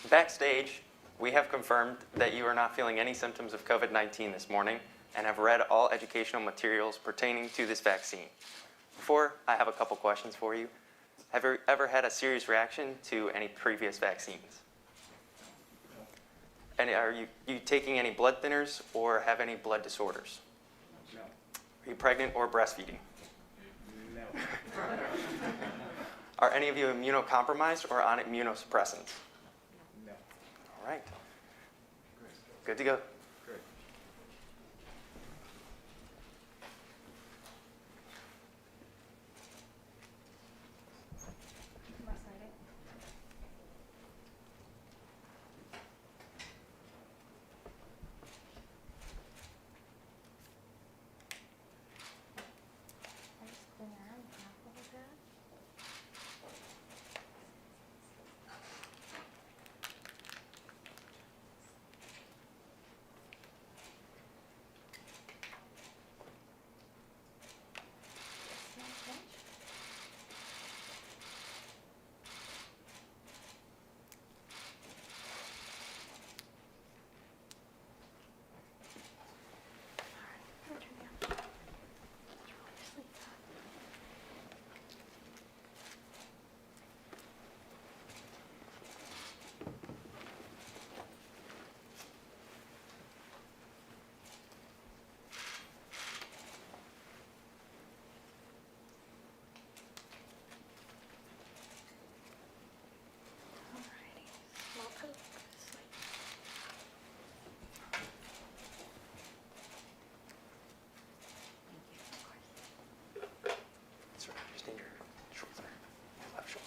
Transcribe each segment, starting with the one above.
Backstage, we have confirmed that you are not feeling any symptoms of COVID-19 this morning and have read all educational materials pertaining to this vaccine. Before, I have a couple questions for you. Have you ever had a serious reaction to any previous vaccines? And are you taking any blood thinners or have any blood disorders? No. Are you pregnant or breastfeeding? No. Are any of you immunocompromised or on immunosuppressants? No. All right. Good to go. Great. That's right. Just need your shoulder, left shoulder.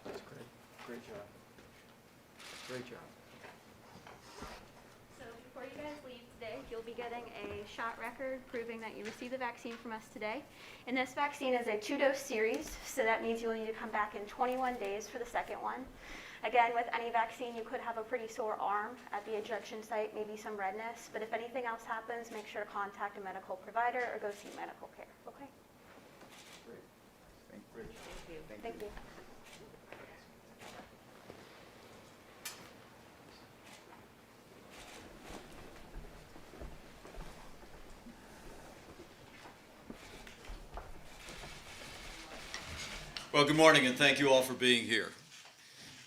That's great. Great job. Great job. So before you guys leave today, you'll be getting a shot record proving that you received the vaccine from us today. And this vaccine is a 2-dose series, so that means you'll need to come back in 21 days for the second one. Again, with any vaccine, you could have a pretty sore arm at the injection site, maybe some redness, but if anything else happens, make sure to contact a medical provider or go see medical care, okay? Great. Thank you. Thank you. Well, good morning, and thank you all for being here.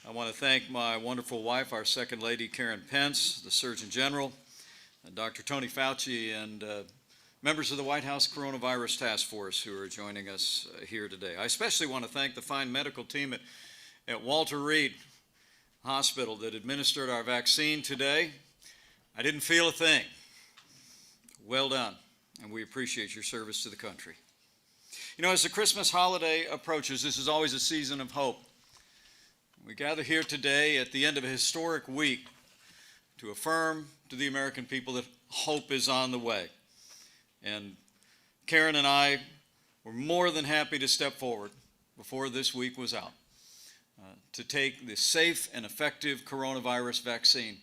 I want to thank my wonderful wife, our Second Lady, Karen Pence, the Surgeon General, and Dr. Tony Fauci, and members of the White House Coronavirus Task Force who are joining us here today. I especially want to thank the fine medical team at Walter Reed Hospital that administered our vaccine today. I didn't feel a thing. Well done, and we appreciate your service to the country. You know, as the Christmas holiday approaches, this is always a season of hope. We gather here today at the end of a historic week to affirm to the American people that hope is on the way. And Karen and I were more than happy to step forward before this week was out to take the safe and effective coronavirus vaccine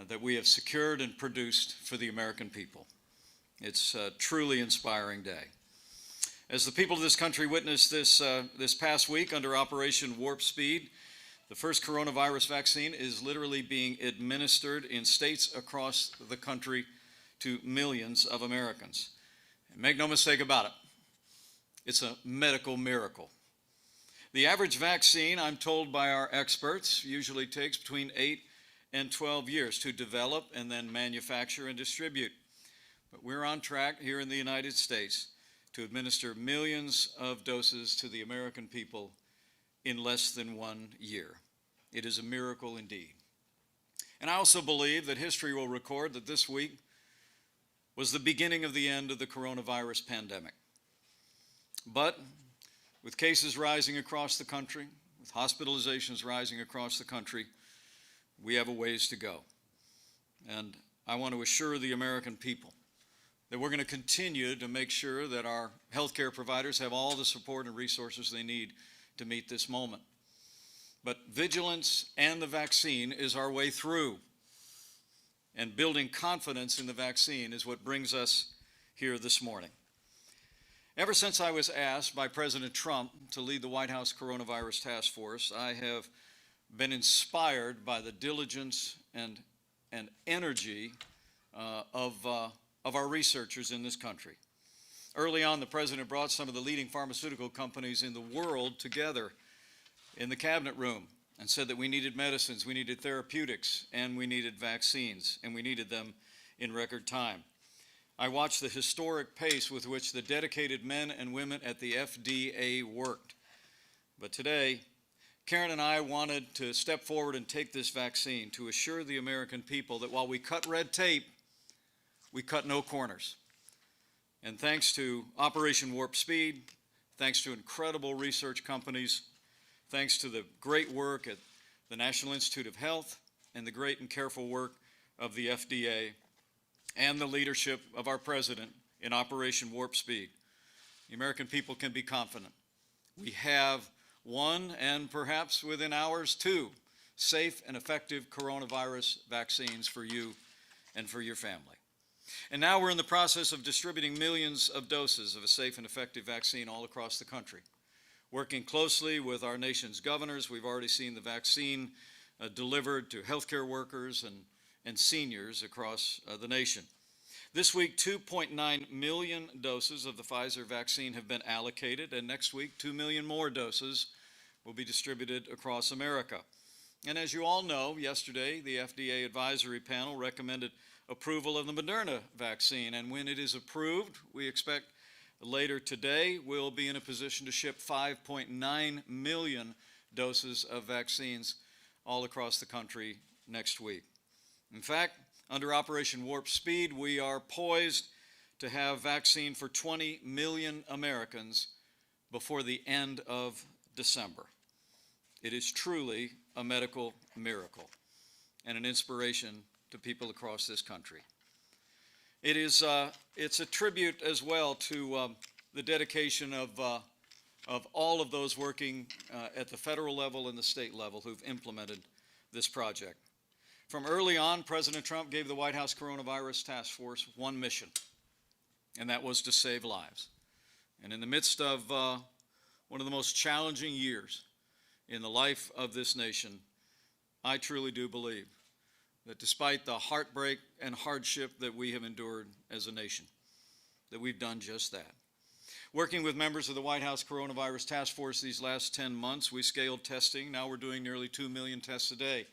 that we have secured and produced for the American people. It's a truly inspiring day. As the people of this country witnessed this past week under Operation Warp Speed, the first coronavirus vaccine is literally being administered in states across the country to millions of Americans. And make no mistake about it, it's a medical miracle. The average vaccine, I'm told by our experts, usually takes between 8 and 12 years to develop and then manufacture and distribute. But we're on track here in the United States to administer millions of doses to the American people in less than 1 year. It is a miracle indeed. And I also believe that history will record that this week was the beginning of the end of the coronavirus pandemic. But with cases rising across the country, with hospitalizations rising across the country, we have a ways to go. And I want to assure the American people that we're going to continue to make sure that our healthcare providers have all the support and resources they need to meet this moment. But vigilance and the vaccine is our way through. And building confidence in the vaccine is what brings us here this morning. Ever since I was asked by President Trump to lead the White House Coronavirus Task Force, I have been inspired by the diligence and energy of our researchers in this country. Early on, the President brought some of the leading pharmaceutical companies in the world together in the cabinet room and said that we needed medicines, we needed therapeutics, and we needed vaccines, and we needed them in record time. I watched the historic pace with which the dedicated men and women at the FDA worked. But today, Karen and I wanted to step forward and take this vaccine to assure the American people that while we cut red tape, we cut no corners. And thanks to Operation Warp Speed, thanks to incredible research companies, thanks to the great work at the National Institute of Health and the great and careful work of the FDA and the leadership of our President in Operation Warp Speed, the American people can be confident. We have one, and perhaps within hours, two, safe and effective coronavirus vaccines for you and for your family. And now we're in the process of distributing millions of doses of a safe and effective vaccine all across the country. Working closely with our nation's governors, we've already seen the vaccine delivered to healthcare workers and seniors across the nation. This week, 2.9 million doses of the Pfizer vaccine have been allocated, and next week, 2 million more doses will be distributed across America. And as you all know, yesterday, the FDA advisory panel recommended approval of the Moderna vaccine, and when it is approved, we expect later today we'll be in a position to ship 5.9 million doses of vaccines all across the country next week. In fact, under Operation Warp Speed, we are poised to have vaccine for 20 million Americans before the end of December. It is truly a medical miracle and an inspiration to people across this country. It's a tribute as well to the dedication of all of those working at the federal level and the state level who've implemented this project. From early on, President Trump gave the White House Coronavirus Task Force one mission, and that was to save lives. And in the midst of one of the most challenging years in the life of this nation, I truly do believe that despite the heartbreak and hardship that we have endured as a nation, that we've done just that. Working with members of the White House Coronavirus Task Force these last 10 months, we scaled testing. Now we're doing nearly 2 million tests a day,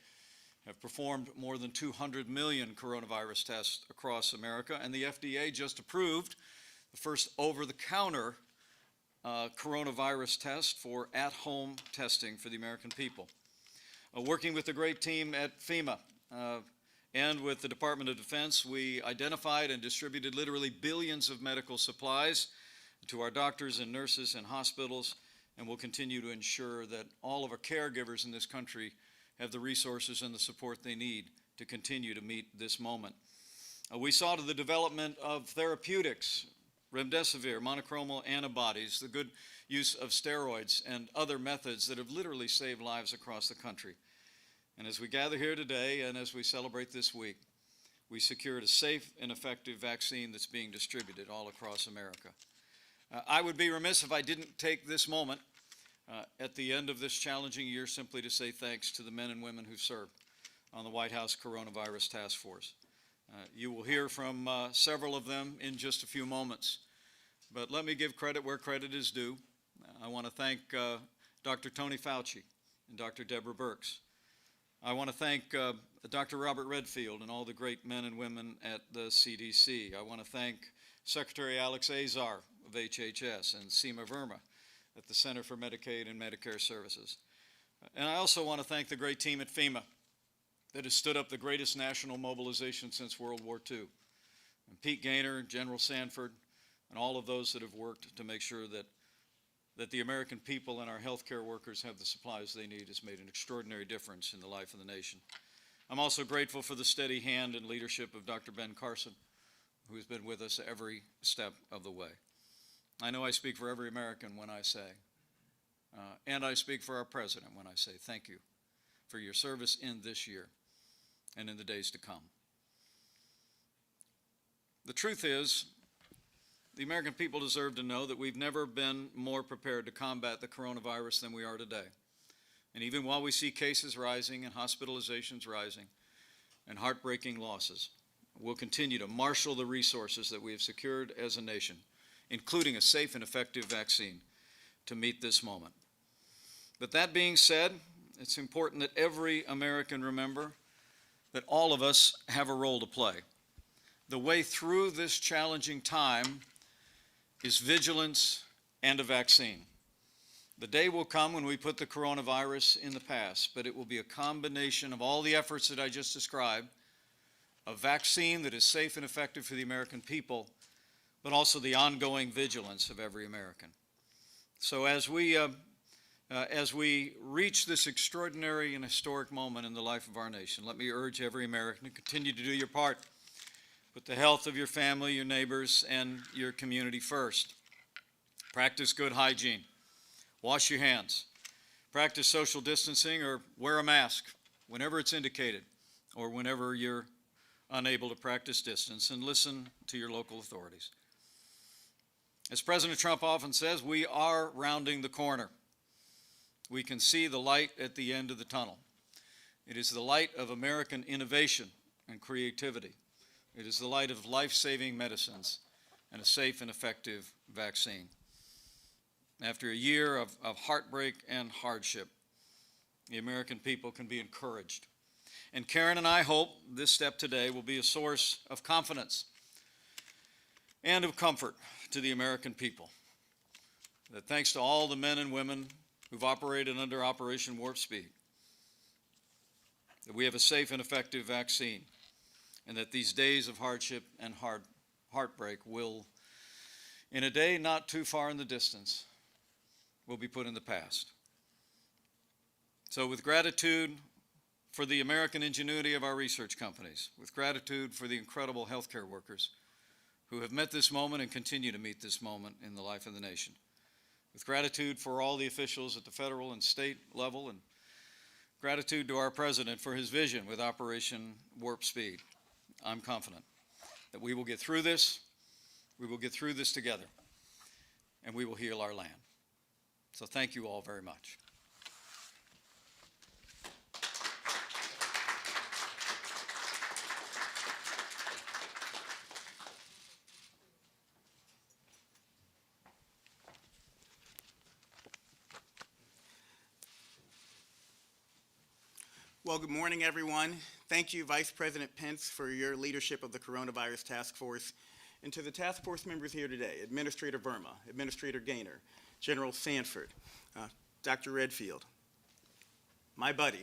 have performed more than 200 million coronavirus tests across America, and the FDA just approved the first over-the-counter coronavirus test for at-home testing for the American people. Working with the great team at FEMA and with the Department of Defense, we identified and distributed literally billions of medical supplies to our doctors and nurses and hospitals, and will continue to ensure that all of our caregivers in this country have the resources and the support they need to continue to meet this moment. We saw to the development of therapeutics, remdesivir, monoclonal antibodies, the good use of steroids and other methods that have literally saved lives across the country. And as we gather here today and as we celebrate this week, we secured a safe and effective vaccine that's being distributed all across America. I would be remiss if I didn't take this moment at the end of this challenging year simply to say thanks to the men and women who served on the White House Coronavirus Task Force. You will hear from several of them in just a few moments. But let me give credit where credit is due. I want to thank Dr. Tony Fauci and Dr. Deborah Birx. I want to thank Dr. Robert Redfield and all the great men and women at the CDC. I want to thank Secretary Alex Azar of HHS and Seema Verma at the Center for Medicaid and Medicare Services. And I also want to thank the great team at FEMA that has stood up the greatest national mobilization since World War II. And Pete Gaynor, General Sanford, and all of those that have worked to make sure that that the American people and our healthcare workers have the supplies they need has made an extraordinary difference in the life of the nation. I'm also grateful for the steady hand and leadership of Dr. Ben Carson, who has been with us every step of the way. I know I speak for every American when I say, and I speak for our president when I say thank you for your service in this year and in the days to come. The truth is, the American people deserve to know that we've never been more prepared to combat the coronavirus than we are today. And even while we see cases rising and hospitalizations rising and heartbreaking losses, we'll continue to marshal the resources that we have secured as a nation, including a safe and effective vaccine, to meet this moment. But that being said, it's important that every American remember that all of us have a role to play. The way through this challenging time is vigilance and a vaccine. The day will come when we put the coronavirus in the past, but it will be a combination of all the efforts that I just described, a vaccine that is safe and effective for the American people, but also the ongoing vigilance of every American. So as we reach this extraordinary and historic moment in the life of our nation, let me urge every American to continue to do your part. Put the health of your family, your neighbors, and your community first. Practice good hygiene. Wash your hands. Practice social distancing or wear a mask whenever it's indicated or whenever you're unable to practice distance, and listen to your local authorities. As President Trump often says, we are rounding the corner. We can see the light at the end of the tunnel. It is the light of American innovation and creativity. It is the light of life-saving medicines and a safe and effective vaccine. After a year of heartbreak and hardship, the American people can be encouraged. And Karen and I hope this step today will be a source of confidence and of comfort to the American people. That thanks to all the men and women who've operated under Operation Warp Speed, that we have a safe and effective vaccine, and that these days of hardship and heartbreak will, in a day not too far in the distance, will be put in the past. So with gratitude for the American ingenuity of our research companies, with gratitude for the incredible healthcare workers who have met this moment and continue to meet this moment in the life of the nation, with gratitude for all the officials at the federal and state level, and gratitude to our president for his vision with Operation Warp Speed, I'm confident that we will get through this, together, and we will heal our land. So thank you all very much. Well, good morning, everyone. Thank you, Vice President Pence, for your leadership of the Coronavirus Task Force. And to the task force members here today, Administrator Verma, Administrator Gaynor, General Sanford, Dr. Redfield, my buddy,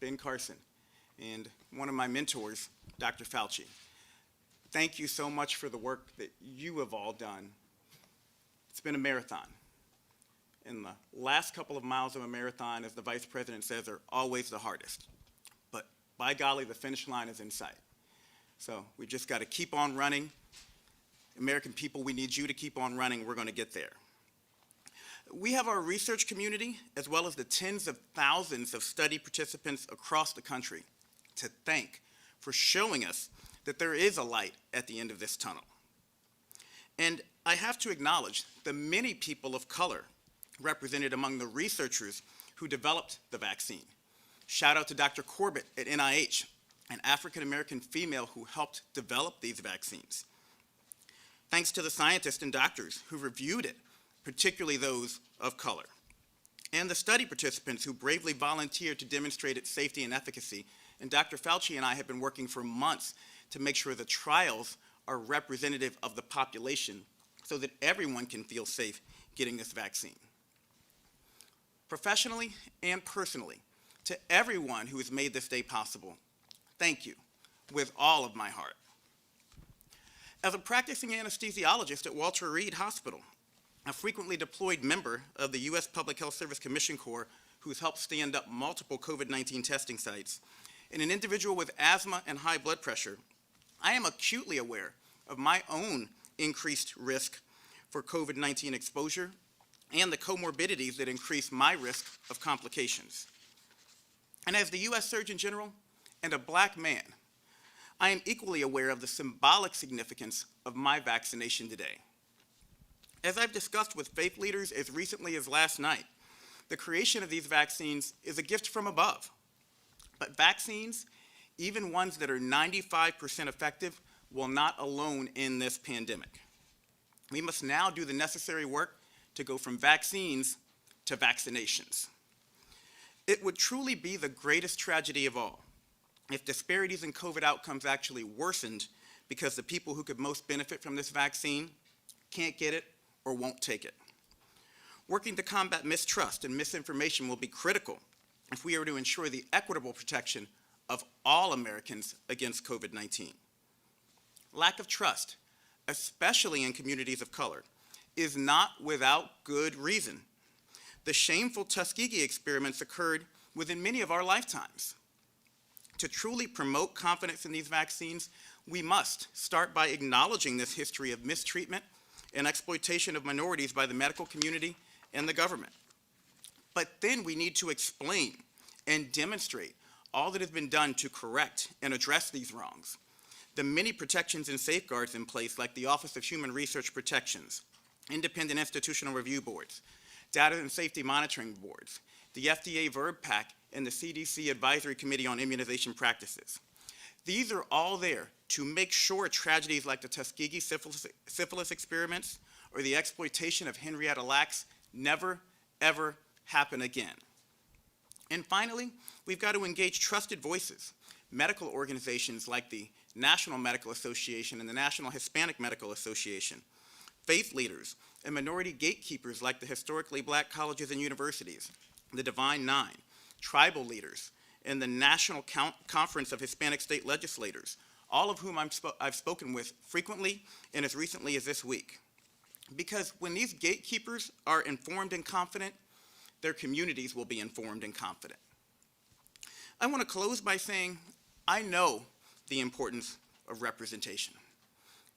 Ben Carson, and one of my mentors, Dr. Fauci. Thank you so much for the work that you have all done. It's been a marathon. And the last couple of miles of a marathon, as the Vice President says, are always the hardest. But by golly, the finish line is in sight. So we just got to keep on running. American people, we need you to keep on running. We're going to get there. We have our research community, as well as the tens of thousands of study participants across the country, to thank for showing us that there is a light at the end of this tunnel. And I have to acknowledge the many people of color represented among the researchers who developed the vaccine. Shout out to Dr. Corbett at NIH, an African-American female who helped develop these vaccines. Thanks to the scientists and doctors who reviewed it, particularly those of color, and the study participants who bravely volunteered to demonstrate its safety and efficacy. And Dr. Fauci and I have been working for months to make sure the trials are representative of the population so that everyone can feel safe getting this vaccine. Professionally and personally, to everyone who has made this day possible, thank you with all of my heart. As a practicing anesthesiologist at Walter Reed Hospital, a frequently deployed member of the U.S. Public Health Service Commission Corps who's helped stand up multiple COVID-19 testing sites, and an individual with asthma and high blood pressure, I am acutely aware of my own increased risk for COVID-19 exposure and the comorbidities that increase my risk of complications. And as the U.S. Surgeon General and a Black man, I am equally aware of the symbolic significance of my vaccination today. As I've discussed with faith leaders as recently as last night, the creation of these vaccines is a gift from above. But vaccines, even ones that are 95% effective, will not alone end this pandemic. We must now do the necessary work to go from vaccines to vaccinations. It would truly be the greatest tragedy of all if disparities in COVID outcomes actually worsened because the people who could most benefit from this vaccine can't get it or won't take it. Working to combat mistrust and misinformation will be critical if we are to ensure the equitable protection of all Americans against COVID-19. Lack of trust, especially in communities of color, is not without good reason. The shameful Tuskegee experiments occurred within many of our lifetimes. To truly promote confidence in these vaccines, we must start by acknowledging this history of mistreatment and exploitation of minorities by the medical community and the government. But then we need to explain and demonstrate all that has been done to correct and address these wrongs. The many protections and safeguards in place, like the Office of Human Research Protections, independent institutional review boards, data and safety monitoring boards, the FDA VERB PAC, and the CDC Advisory Committee on Immunization Practices. These are all there to make sure tragedies like the Tuskegee syphilis experiments or the exploitation of Henrietta Lacks never, ever happen again. And finally, we've got to engage trusted voices, medical organizations like the National Medical Association and the National Hispanic Medical Association, faith leaders, and minority gatekeepers like the historically Black colleges and universities, the Divine Nine, tribal leaders, and the National Conference of Hispanic State Legislators, all of whom I've spoken with frequently and as recently as this week. Because when these gatekeepers are informed and confident, their communities will be informed and confident. I want to close by saying I know the importance of representation.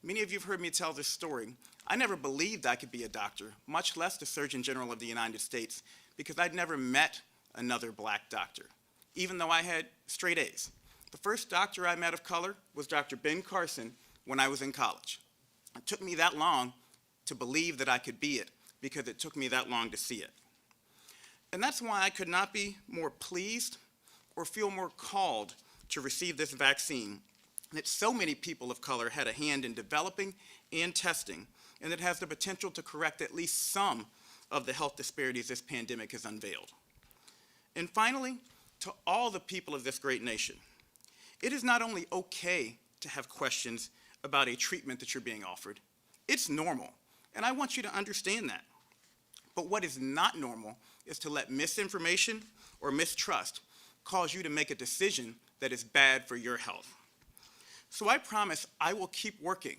Many of you have heard me tell this story. I never believed I could be a doctor, much less the Surgeon General of the United States, because I'd never met another Black doctor, even though I had straight A's. The first doctor I met of color was Dr. Ben Carson when I was in college. It took me that long to believe that I could be it, because it took me that long to see it. And that's why I could not be more pleased or feel more called to receive this vaccine that so many people of color had a hand in developing and testing, and that has the potential to correct at least some of the health disparities this pandemic has unveiled. And finally, to all the people of this great nation, it is not only okay to have questions about a treatment that you're being offered, it's normal, and I want you to understand that. But what is not normal is to let misinformation or mistrust cause you to make a decision that is bad for your health. So I promise I will keep working.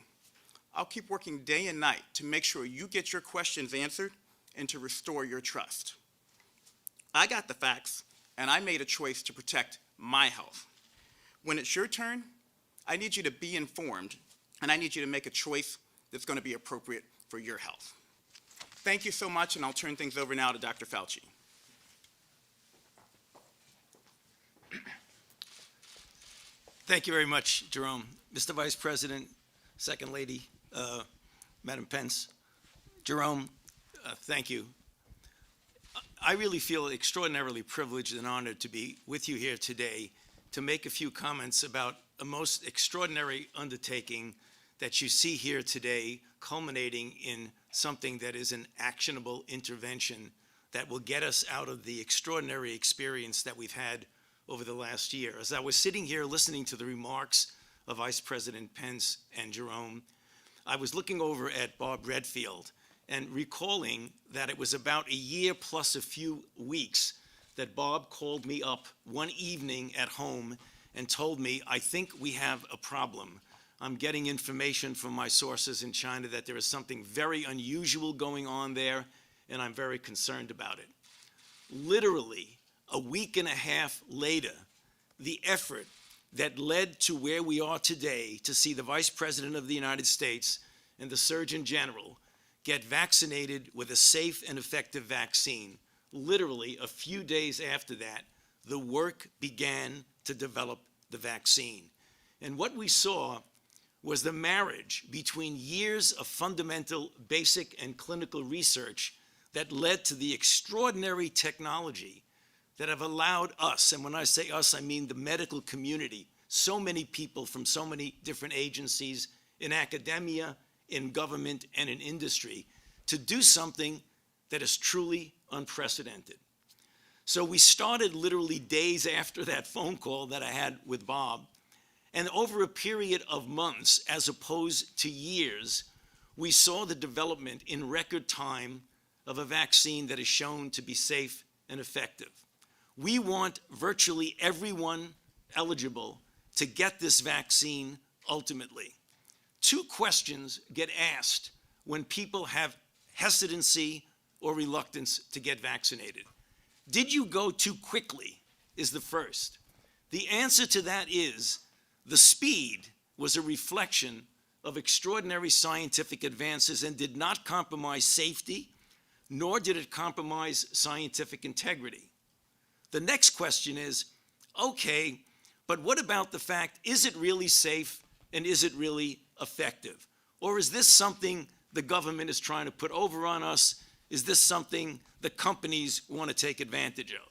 I'll keep working day and night to make sure you get your questions answered and to restore your trust. I got the facts, and I made a choice to protect my health. When it's your turn, I need you to be informed, and I need you to make a choice that's going to be appropriate for your health. Thank you so much, and I'll turn things over now to Dr. Fauci. Thank you very much, Jerome. Mr. Vice President, Second Lady, Madam Pence, Jerome, thank you. I really feel extraordinarily privileged and honored to be with you here today to make a few comments about a most extraordinary undertaking that you see here today, culminating in something that is an actionable intervention that will get us out of the extraordinary experience that we've had over the last year. As I was sitting here listening to the remarks of Vice President Pence and Jerome, I was looking over at Bob Redfield and recalling that it was about a year plus a few weeks that Bob called me up one evening at home and told me, I think we have a problem. I'm getting information from my sources in China that there is something very unusual going on there, and I'm very concerned about it. Literally, a week and a half later, the effort that led to where we are today to see the Vice President of the United States and the Surgeon General get vaccinated with a safe and effective vaccine, literally a few days after that, the work began to develop the vaccine. And what we saw was the marriage between years of fundamental, basic, and clinical research that led to the extraordinary technology that have allowed us, and when I say us, I mean the medical community, so many people from so many different agencies in academia, in government, and in industry, to do something that is truly unprecedented. So we started literally days after that phone call that I had with Bob, and over a period of months, as opposed to years, we saw the development in record time of a vaccine that is shown to be safe and effective. We want virtually everyone eligible to get this vaccine ultimately. Two questions get asked when people have hesitancy or reluctance to get vaccinated. Did you go too quickly is the first. The answer to that is the speed was a reflection of extraordinary scientific advances and did not compromise safety, nor did it compromise scientific integrity. The next question is, okay, but what about the fact, is it really safe and is it really effective? Or is this something the government is trying to put over on us? Is this something the companies want to take advantage of?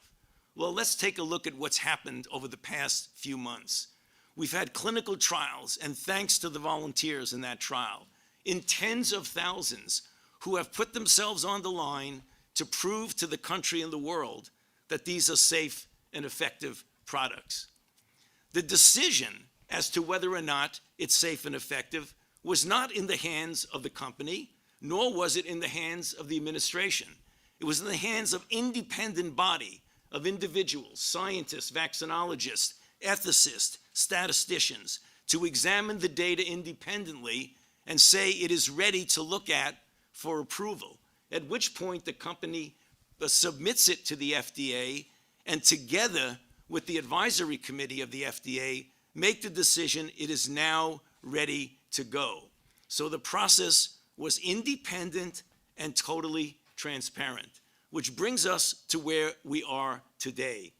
Well, let's take a look at what's happened over the past few months. We've had clinical trials, and thanks to the volunteers in that trial, in tens of thousands who have put themselves on the line to prove to the country and the world that these are safe and effective products. The decision as to whether or not it's safe and effective was not in the hands of the company, nor was it in the hands of the administration. It was in the hands of independent body of individuals, scientists, vaccinologists, ethicists, statisticians, to examine the data independently and say it is ready to look at for approval, at which point the company submits it to the FDA, and together with the advisory committee of the FDA, make the decision it is now ready to go. So the process was independent and totally transparent, which brings us to where we are today.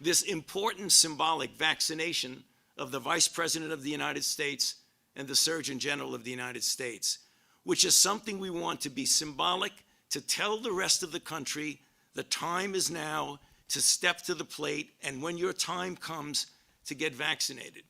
This important symbolic vaccination of the Vice President of the United States and the Surgeon General of the United States, which is something we want to be symbolic, to tell the rest of the country the time is now to step to the plate, and when your time comes, to get vaccinated.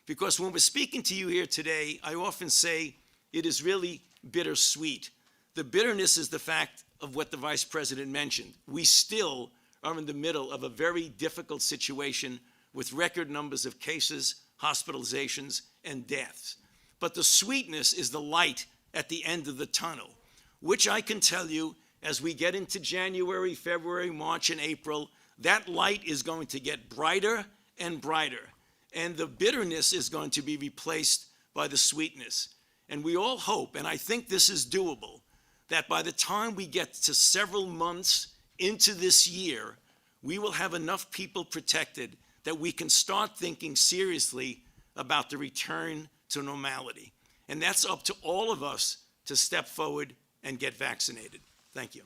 Because when we're speaking to you here today, I often say it is really bittersweet. The bitterness is the fact of what the Vice President mentioned. We still are in the middle of a very difficult situation with record numbers of cases, hospitalizations, and deaths. But the sweetness is the light at the end of the tunnel, which I can tell you as we get into January, February, March, and April, that light is going to get brighter and brighter, and the bitterness is going to be replaced by the sweetness. And we all hope, and I think this is doable, that by the time we get to several months into this year, we will have enough people protected that we can start thinking seriously about the return to normality. And that's up to all of us to step forward and get vaccinated. Thank you.